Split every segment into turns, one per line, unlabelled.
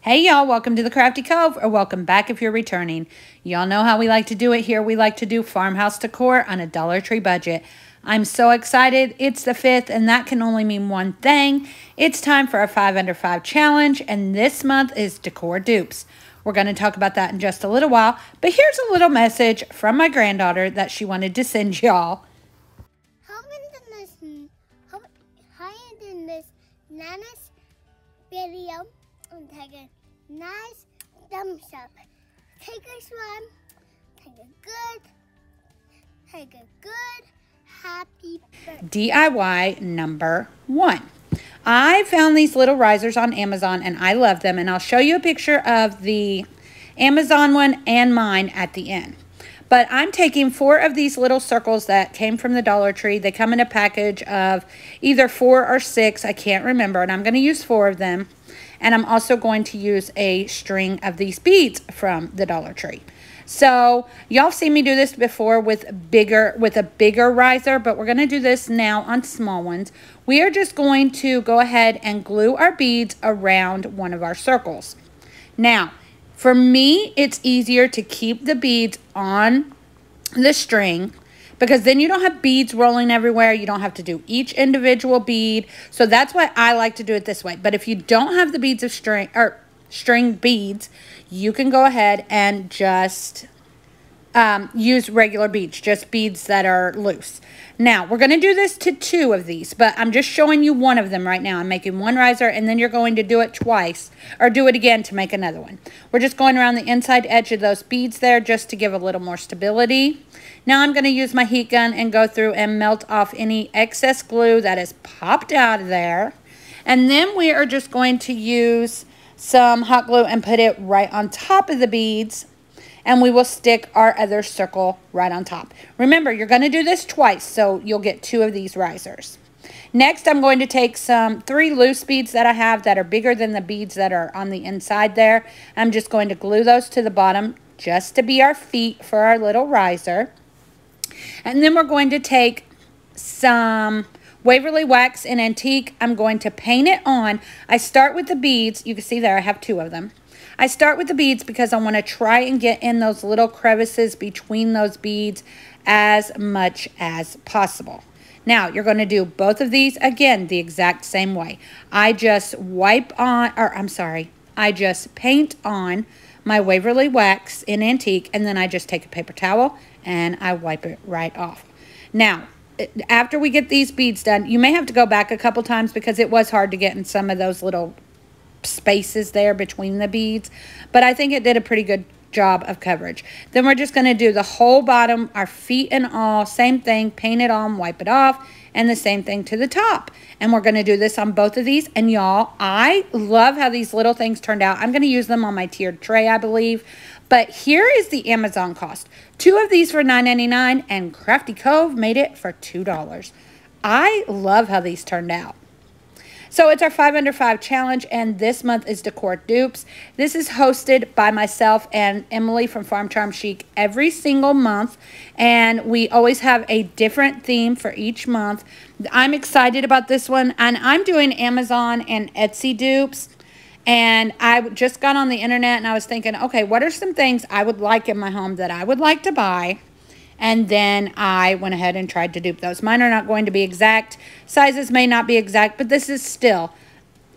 Hey y'all, welcome to the Crafty Cove, or welcome back if you're returning. Y'all know how we like to do it here. We like to do farmhouse decor on a Dollar Tree budget. I'm so excited. It's the 5th, and that can only mean one thing. It's time for our 5 Under 5 challenge, and this month is Decor Dupes. We're going to talk about that in just a little while, but here's a little message from my granddaughter that she wanted to send y'all.
Higher than this Nana's video and take a nice thumbs up. Take a one, take a good happy birthday.
DIY number 1. I found these little risers on Amazon and I love them, and I'll show you a picture of the Amazon one and mine at the end. But I'm taking 4 of these little circles that came from the Dollar Tree. They come in a package of either 4 or 6, I can't remember, and I'm going to use 4 of them. And I'm also going to use a string of these beads from the Dollar Tree. So y'all seen me do this before with a bigger riser, but we're going to do this now on small ones. We are just going to go ahead and glue our beads around one of our circles. Now, for me, it's easier to keep the beads on the string because then you don't have beads rolling everywhere. You don't have to do each individual bead. So that's why I like to do it this way. But if you don't have the beads of string beads, you can go ahead and just use regular beads, just beads that are loose. Now, we're going to do this to 2 of these, but I'm just showing you one of them right now. I'm making one riser, and then you're going to do it twice, or do it again to make another one. We're just going around the inside edge of those beads there just to give a little more stability. Now I'm going to use my heat gun and go through and melt off any excess glue that has popped out of there. And then we are just going to use some hot glue and put it right on top of the beads. And we will stick our other circle right on top. Remember, you're going to do this twice, so you'll get 2 of these risers. Next, I'm going to take some 3 loose beads that I have that are bigger than the beads that are on the inside there. I'm just going to glue those to the bottom just to be our feet for our little riser. And then we're going to take some Waverly Wax in Antique. I'm going to paint it on. I start with the beads. You can see there I have 2 of them. I start with the beads because I want to try and get in those little crevices between those beads as much as possible. Now, you're going to do both of these again the exact same way. I just I just paint on my Waverly Wax in Antique, and then I just take a paper towel and I wipe it right off. Now, after we get these beads done, you may have to go back a couple times because it was hard to get in some of those little spaces there between the beads, but I think it did a pretty good job of coverage. Then we're just going to do the whole bottom, our feet and all, same thing, paint it on, wipe it off, and the same thing to the top. And we're going to do this on both of these. And y'all, I love how these little things turned out. I'm going to use them on my tiered tray, I believe. But here is the Amazon cost. 2 of these for $9.99, and Crafty Cove made it for $2. I love how these turned out. So it's our 5 Under 5 challenge, and this month is Decor Dupes. This is hosted by myself and Emily from Farm Charm Chic every single month, and we always have a different theme for each month. I'm excited about this one, and I'm doing Amazon and Etsy dupes. And I just got on the internet and I was thinking, okay, what are some things I would like in my home that I would like to buy? And then I went ahead and tried to dupe those. Mine are not going to be exact. Sizes may not be exact, but this is still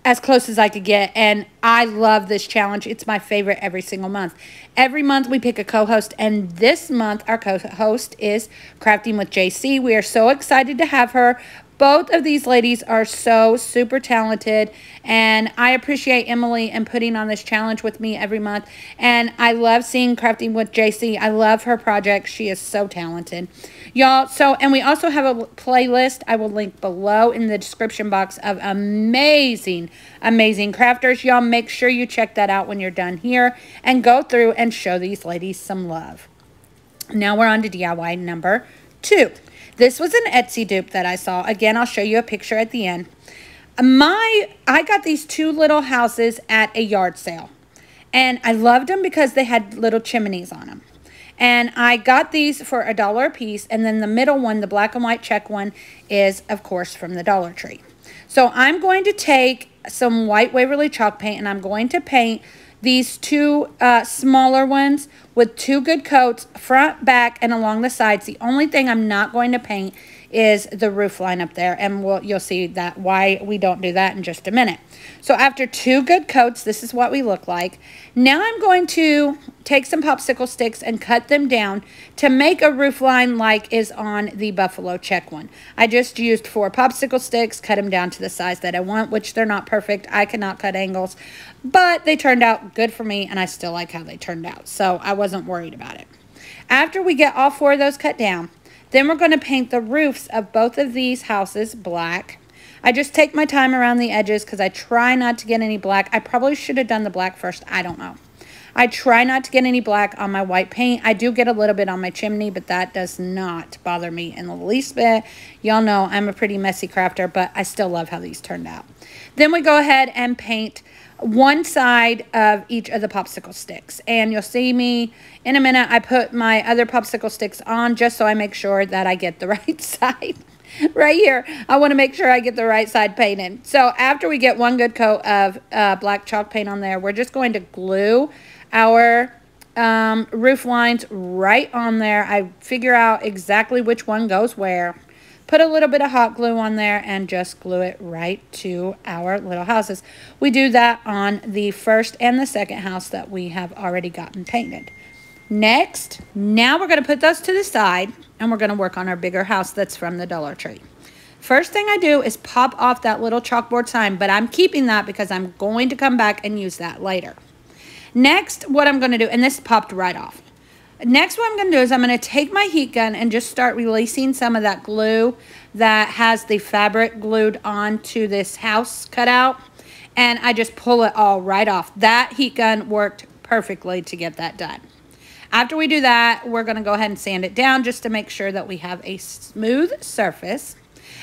as close as I could get. And I love this challenge. It's my favorite every single month. Every month we pick a co-host, and this month our co-host is Crafting with JC. We are so excited to have her. Both of these ladies are so super talented, and I appreciate Emily and putting on this challenge with me every month. And I love seeing Crafting with JC. I love her project. She is so talented. Y'all, and we also have a playlist I will link below in the description box of amazing crafters. Y'all make sure you check that out when you're done here and go through and show these ladies some love. Now we're on to DIY number 2. This was an Etsy dupe that I saw. Again, I'll show you a picture at the end. I got these 2 little houses at a yard sale. And I loved them because they had little chimneys on them. And I got these for $1 a piece. And then the middle one, the black and white check one, is, of course, from the Dollar Tree. So I'm going to take some white Waverly chalk paint, and I'm going to paint these two smaller ones with 2 good coats, front, back, and along the sides. The only thing I'm not going to paint is the roof line up there, and you'll see that why we don't do that in just a minute. So after 2 good coats, this is what we look like. Now I'm going to take some popsicle sticks and cut them down to make a roof line like is on the buffalo check one. I just used 4 popsicle sticks, cut them down to the size that I want, which they're not perfect. I cannot cut angles, but they turned out good for me, and I still like how they turned out, so I wasn't worried about it. After we get all 4 of those cut down, then we're going to paint the roofs of both of these houses black. I just take my time around the edges because I try not to get any black. I probably should have done the black first. I don't know. I try not to get any black on my white paint. I do get a little bit on my chimney, but that does not bother me in the least bit. Y'all know I'm a pretty messy crafter, but I still love how these turned out. Then we go ahead and paint one side of each of the popsicle sticks, and you'll see me in a minute. I put my other popsicle sticks on just so I make sure that I get the right side. Right here, I want to make sure I get the right side painted. So after we get one good coat of black chalk paint on there, we're just going to glue our roof lines right on there. I figure out exactly which one goes where. Put a little bit of hot glue on there and just glue it right to our little houses. We do that on the first and the second house that we have already gotten painted. Next, now we're going to put those to the side, and we're going to work on our bigger house that's from the Dollar Tree. First thing I do is pop off that little chalkboard sign, but I'm keeping that because I'm going to come back and use that later. Next, what I'm going to do, and this popped right off. Next, what I'm going to do is I'm going to take my heat gun and just start releasing some of that glue that has the fabric glued onto this house cutout, and I just pull it all right off. That heat gun worked perfectly to get that done. After we do that, we're going to go ahead and sand it down just to make sure that we have a smooth surface.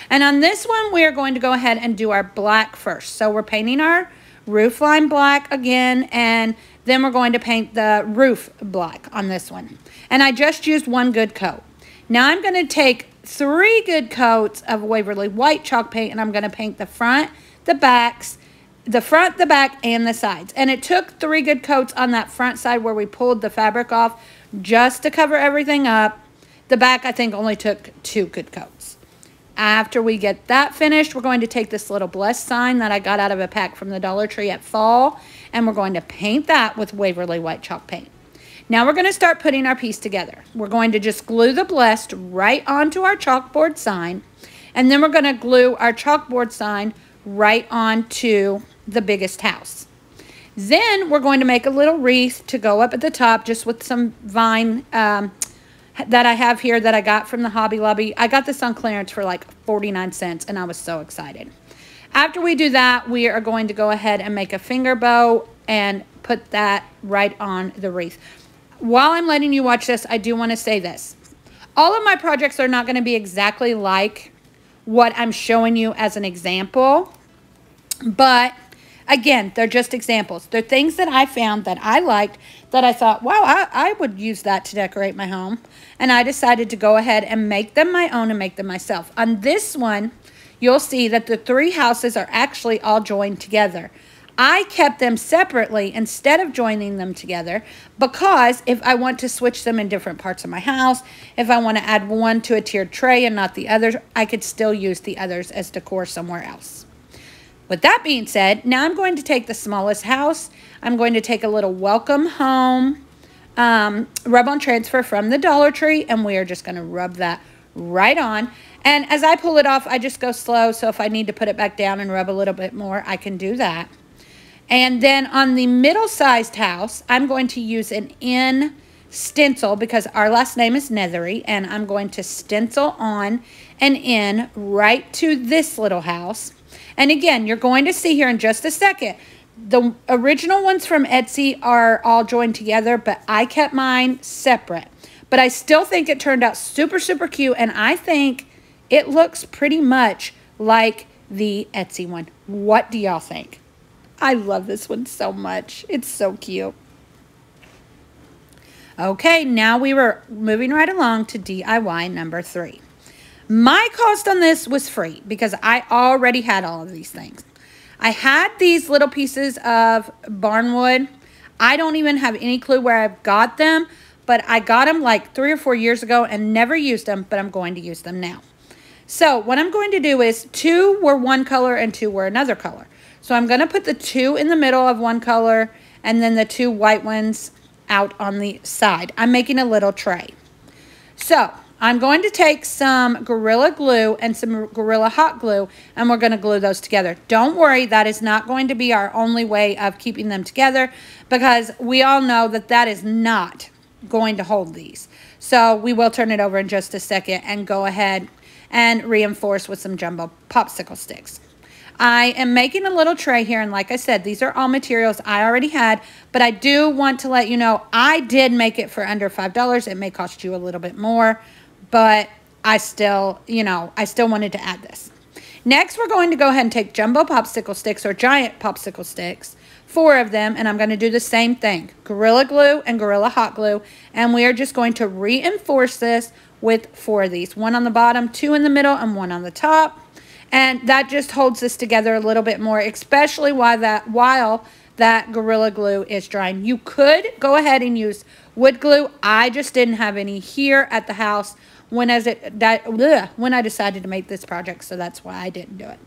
And on this one, we are going to go ahead and do our black first. So we're painting our roof line black again, and then we're going to paint the roof black on this one. And I just used 1 good coat. Now I'm going to take 3 good coats of Waverly white chalk paint, and I'm going to paint the front, the backs, the front, the back, and the sides. And it took 3 good coats on that front side where we pulled the fabric off just to cover everything up. The back, I think, only took 2 good coats. After we get that finished, we're going to take this little blessed sign that I got out of a pack from the Dollar Tree at fall, and we're going to paint that with Waverly white chalk paint. Now we're going to start putting our piece together. We're going to just glue the blessed right onto our chalkboard sign, and then we're going to glue our chalkboard sign right onto the biggest house. Then we're going to make a little wreath to go up at the top just with some vine that I have here that I got from the Hobby Lobby. I got this on clearance for like 49 cents, and I was so excited. After we do that, we are going to go ahead and make a finger bow and put that right on the wreath. While I'm letting you watch this, I do want to say this. All of my projects are not going to be exactly like what I'm showing you as an example, but again, they're just examples. They're things that I found that I liked, that I thought, wow, I would use that to decorate my home. And I decided to go ahead and make them my own and make them myself. On this one, you'll see that the 3 houses are actually all joined together. I kept them separately instead of joining them together because if I want to switch them in different parts of my house, if I want to add one to a tiered tray and not the others, I could still use the others as decor somewhere else. With that being said, now I'm going to take the smallest house. I'm going to take a little welcome home rub-on transfer from the Dollar Tree, and we are just going to rub that right on. And as I pull it off, I just go slow, so if I need to put it back down and rub a little bit more, I can do that. And then on the middle-sized house, I'm going to use an N stencil because our last name is Nethery, and I'm going to stencil on an N right to this little house. And again, you're going to see here in just a second, the original ones from Etsy are all joined together, but I kept mine separate. But I still think it turned out super, super cute, and I think it looks pretty much like the Etsy one. What do y'all think? I love this one so much. It's so cute. Okay, now we were moving right along to DIY number 3. My cost on this was free because I already had all of these things. I had these little pieces of barnwood. I don't even have any clue where I've got them, but I got them like 3 or 4 years ago and never used them, but I'm going to use them now. So what I'm going to do is 2 were one color and 2 were another color. So I'm going to put the 2 in the middle of one color and then the 2 white ones out on the side. I'm making a little tray. So I'm going to take some Gorilla Glue and some Gorilla Hot Glue, and we're going to glue those together. Don't worry, that is not going to be our only way of keeping them together, because we all know that that is not going to hold these. So we will turn it over in just a second and go ahead and reinforce with some jumbo popsicle sticks. I am making a little tray here, and like I said, these are all materials I already had, but I do want to let you know I did make it for under $5. It may cost you a little bit more, but I still, I still wanted to add this. Next, we're going to go ahead and take jumbo popsicle sticks or giant popsicle sticks, 4 of them, and I'm going to do the same thing, Gorilla Glue and Gorilla Hot Glue, and we are just going to reinforce this with 4 of these, 1 on the bottom, 2 in the middle, and 1 on the top. And that just holds this together a little bit more, especially while that Gorilla Glue is drying. You could go ahead and use wood glue. I just didn't have any here at the house when I decided to make this project, so that's why I didn't do it.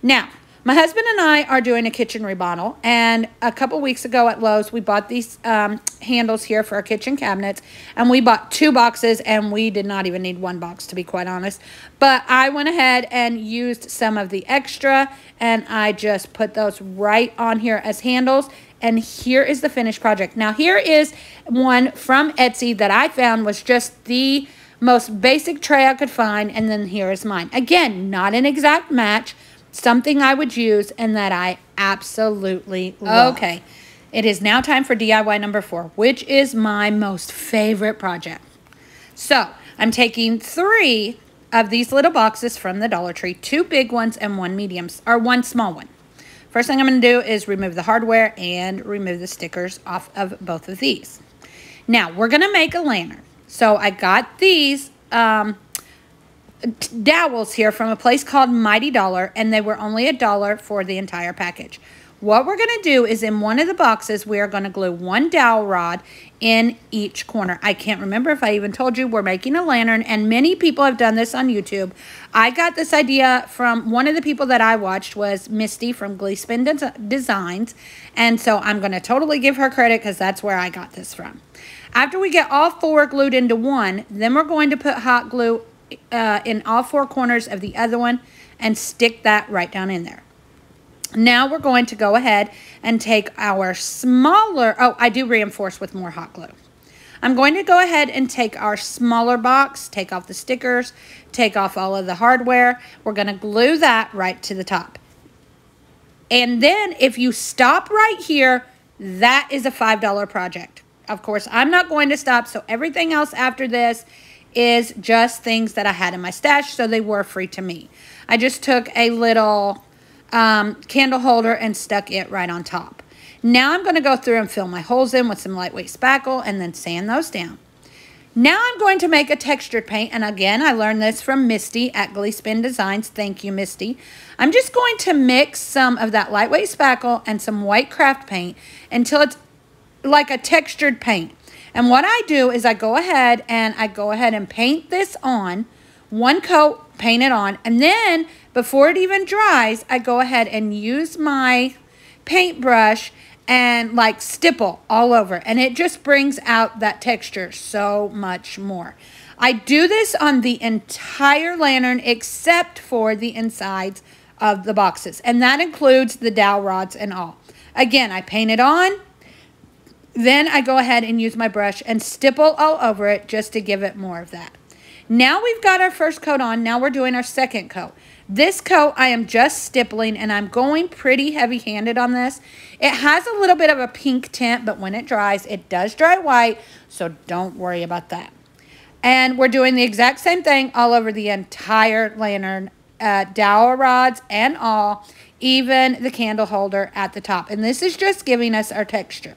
Now, my husband and I are doing a kitchen remodel, and a couple weeks ago at Lowe's, we bought these handles here for our kitchen cabinets, and we bought 2 boxes, and we did not even need 1 box, to be quite honest. But I went ahead and used some of the extra, and I just put those right on here as handles, and here is the finished project. Now, here is one from Etsy that I found was just the most basic tray I could find, and then here is mine. Again, not an exact match, something I would use and that I absolutely love. Okay, it is now time for DIY number 4, which is my most favorite project. So I'm taking 3 of these little boxes from the Dollar Tree, 2 big ones and 1 small one. First thing I'm going to do is remove the hardware and remove the stickers off of both of these. Now we're going to make a lantern. So I got these dowels here from a place called Mighty Dollar, and they were only $1 for the entire package. What we're going to do is in one of the boxes, we are going to glue 1 dowel rod in each corner. I can't remember if I even told you we're making a lantern, and many people have done this on YouTube. I got this idea from one of the people that I watched was Misty from Glee Spin Designs, and so I'm going to totally give her credit because that's where I got this from. After we get all 4 glued into one, then we're going to put hot glue in all 4 corners of the other one and stick that right down in there. Now we're going to go ahead and take our smaller, I do reinforce with more hot glue. I'm going to go ahead and take our smaller box, take off the stickers, take off all of the hardware. We're going to glue that right to the top. And then if you stop right here, that is a $5 project. Of course, I'm not going to stop, so everything else after this is just things that I had in my stash, so they were free to me. I just took a little candle holder and stuck it right on top. Now I'm going to go through and fill my holes in with some lightweight spackle and then sand those down. Now I'm going to make a textured paint, and again, I learned this from Misty at Glee Spin Designs. Thank you, Misty. I'm just going to mix some of that lightweight spackle and some white craft paint until it's like a textured paint. And what I do is I go ahead and paint this on, 1 coat, paint it on, and then before it even dries, I go ahead and use my paintbrush and like stipple all over, and it just brings out that texture so much more. I do this on the entire lantern except for the insides of the boxes, and that includes the dowel rods and all. Again, I paint it on, then I go ahead and use my brush and stipple all over it just to give it more of that. Now we've got our first coat on. Now we're doing our second coat. This coat I am just stippling, and I'm going pretty heavy-handed on this. It has a little bit of a pink tint, but when it dries, it does dry white, so don't worry about that. And we're doing the exact same thing all over the entire lantern, dowel rods and all, even the candle holder at the top. And this is just giving us our texture.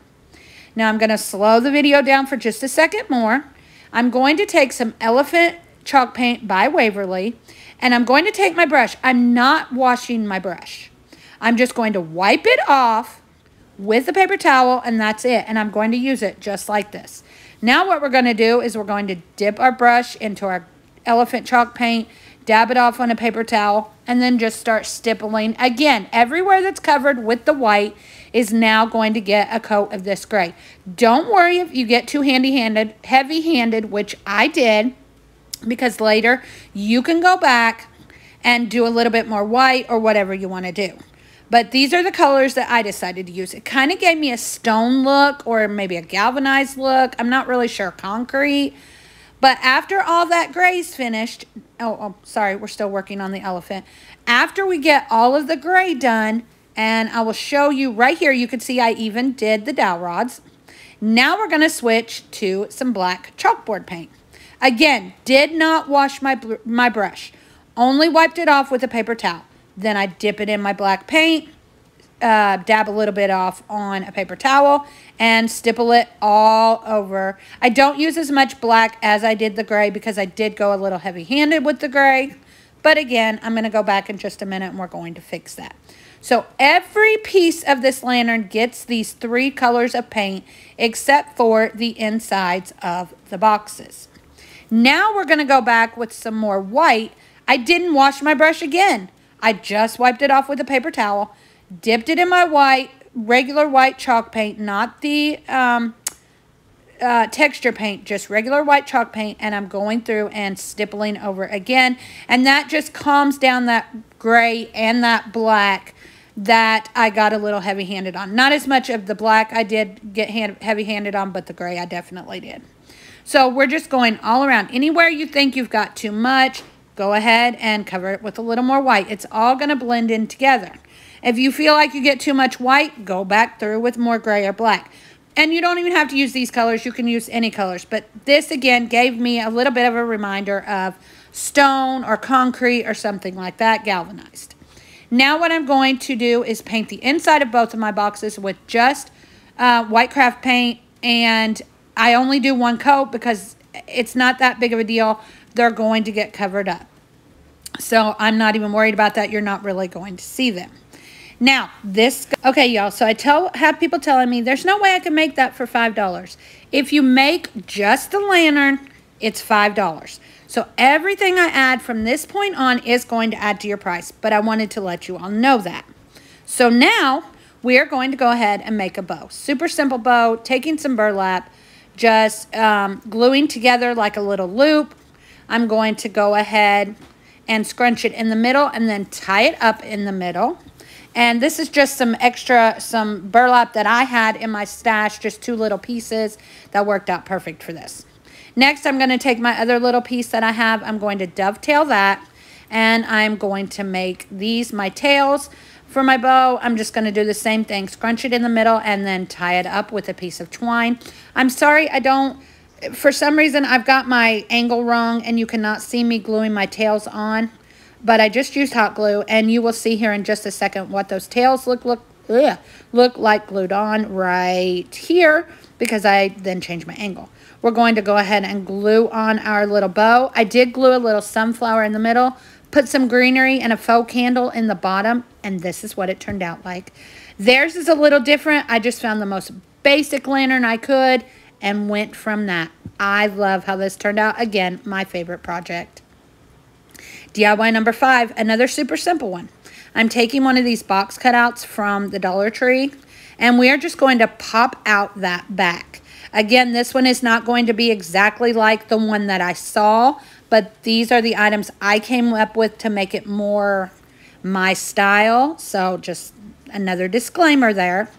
Now I'm going to slow the video down for just a second more. I'm going to take some Elephant Chalk Paint by Waverly, and I'm going to take my brush. I'm not washing my brush. I'm just going to wipe it off with a paper towel, and that's it. And I'm going to use it just like this. Now what we're going to do is we're going to dip our brush into our elephant chalk paint, dab it off on a paper towel, and then just start stippling. Again, everywhere that's covered with the white is now going to get a coat of this gray. Don't worry if you get too heavy-handed, which I did, because later you can go back and do a little bit more white or whatever you want to do. But these are the colors that I decided to use. It kind of gave me a stone look or maybe a galvanized look. I'm not really sure, concrete. But after all that gray's finished, oh, sorry, we're still working on the elephant. After we get all of the gray done, and I will show you right here, you can see I even did the dowel rods. Now we're going to switch to some black chalkboard paint. Again, did not wash my brush. Only wiped it off with a paper towel. Then I dip it in my black paint, dab a little bit off on a paper towel, and stipple it all over. I don't use as much black as I did the gray because I did go a little heavy-handed with the gray. But again, I'm going to go back in just a minute and we're going to fix that. So every piece of this lantern gets these 3 colors of paint except for the insides of the boxes. Now we're going to go back with some more white. I didn't wash my brush again. I just wiped it off with a paper towel, dipped it in my regular white chalk paint, not the texture paint, just regular white chalk paint, and I'm going through and stippling over again. And that just calms down that gray and that black that I got a little heavy-handed on. Not as much of the black I did get heavy-handed on, but the gray I definitely did. So we're just going all around. Anywhere you think you've got too much, go ahead and cover it with a little more white. It's all going to blend in together. If you feel like you get too much white, go back through with more gray or black. And you don't even have to use these colors. You can use any colors. But this, again, gave me a little bit of a reminder of stone or concrete or something like that, galvanized. Now what I'm going to do is paint the inside of both of my boxes with just white craft paint. And I only do 1 coat because it's not that big of a deal. They're going to get covered up. So I'm not even worried about that. You're not really going to see them. Now, okay, y'all, so I have people telling me, there's no way I can make that for $5. If you make just the lantern, it's $5. So everything I add from this point on is going to add to your price, but I wanted to let you all know that. So now we are going to go ahead and make a bow. Super simple bow, taking some burlap, just gluing together like a little loop. I'm going to go ahead and scrunch it in the middle and then tie it up in the middle. And this is just some burlap that I had in my stash, just 2 little pieces that worked out perfect for this. Next, I'm going to take my other little piece that I have. I'm going to dovetail that, and I'm going to make these my tails for my bow. I'm just going to do the same thing, scrunch it in the middle, and then tie it up with a piece of twine. I'm sorry, for some reason, I've got my angle wrong, and you cannot see me gluing my tails on. But I just used hot glue, and you will see here in just a second what those tails look like glued on right here, because I then changed my angle. We're going to go ahead and glue on our little bow. I did glue a little sunflower in the middle, put some greenery and a faux candle in the bottom, and this is what it turned out like. Theirs is a little different. I just found the most basic lantern I could and went from that. I love how this turned out. Again, my favorite project. DIY number 5, another super simple one. I'm taking one of these box cutouts from the Dollar Tree, and we are just going to pop out that back. Again, this one is not going to be exactly like the one that I saw, but these are the items I came up with to make it more my style. So just another disclaimer there.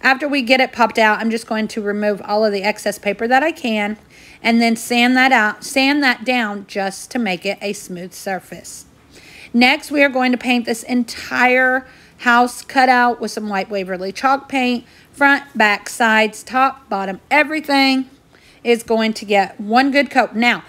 After we get it popped out, I'm just going to remove all of the excess paper that I can, and then sand that down just to make it a smooth surface. Next, we are going to paint this entire house cutout with some white Waverly chalk paint. Front, back, sides, top, bottom, everything is going to get 1 good coat. Now,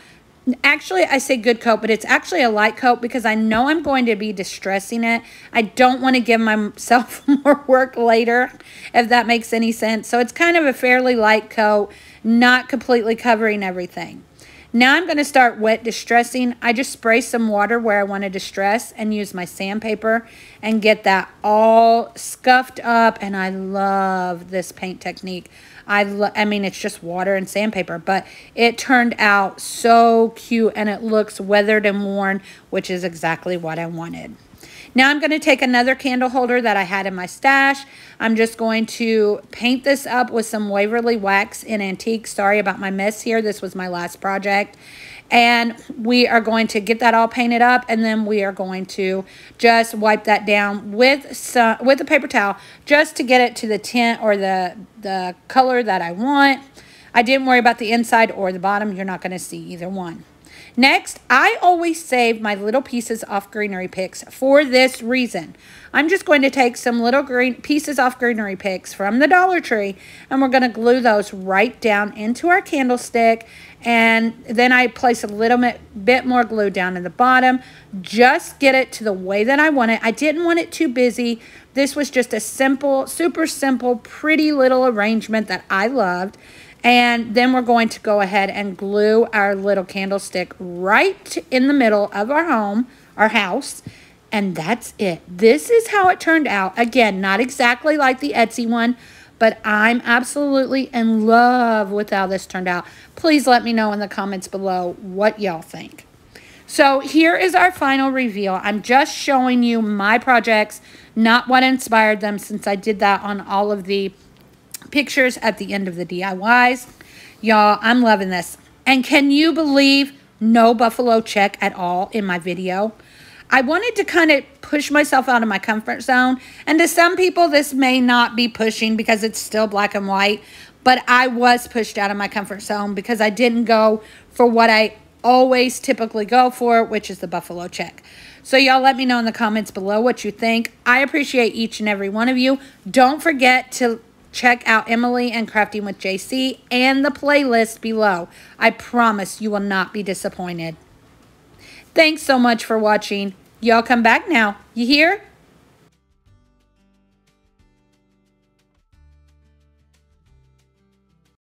actually, I say good coat, but it's actually a light coat because I know I'm going to be distressing it. I don't want to give myself more work later, if that makes any sense. So it's kind of a fairly light coat, not completely covering everything. Now I'm going to start wet distressing. I just spray some water where I want to distress and use my sandpaper and get that all scuffed up. And I love this paint technique. I mean, it's just water and sandpaper, but it turned out so cute and it looks weathered and worn, which is exactly what I wanted. Now I'm going to take another candle holder that I had in my stash. I'm just going to paint this up with some Waverly Wax in Antique. Sorry about my mess here. This was my last project. And we are going to get that all painted up, and then we are going to just wipe that down with a paper towel just to get it to the tint or the color that I want. I didn't worry about the inside or the bottom. You're not going to see either one. Next, I always save my little pieces off greenery picks for this reason. I'm just going to take some little pieces off greenery picks from the Dollar Tree, and we're going to glue those right down into our candlestick. And then I place a little bit more glue down in the bottom. Just get it to the way that I want it. I didn't want it too busy. This was just a simple, super simple, pretty little arrangement that I loved. And then we're going to go ahead and glue our little candlestick right in the middle of our house. And that's it. This is how it turned out. Again, not exactly like the Etsy one, but I'm absolutely in love with how this turned out. Please let me know in the comments below what y'all think. So here is our final reveal. I'm just showing you my projects, not what inspired them, since I did that on all of the pictures at the end of the DIYs. Y'all, I'm loving this. And can you believe no buffalo check at all in my video? I wanted to kind of push myself out of my comfort zone. And to some people, this may not be pushing because it's still black and white. But I was pushed out of my comfort zone because I didn't go for what I always typically go for, which is the buffalo check. So y'all let me know in the comments below what you think. I appreciate each and every one of you. Don't forget to check out Emily and Crafting with JC and the playlist below. I promise you will not be disappointed. Thanks so much for watching. Y'all come back now. You hear?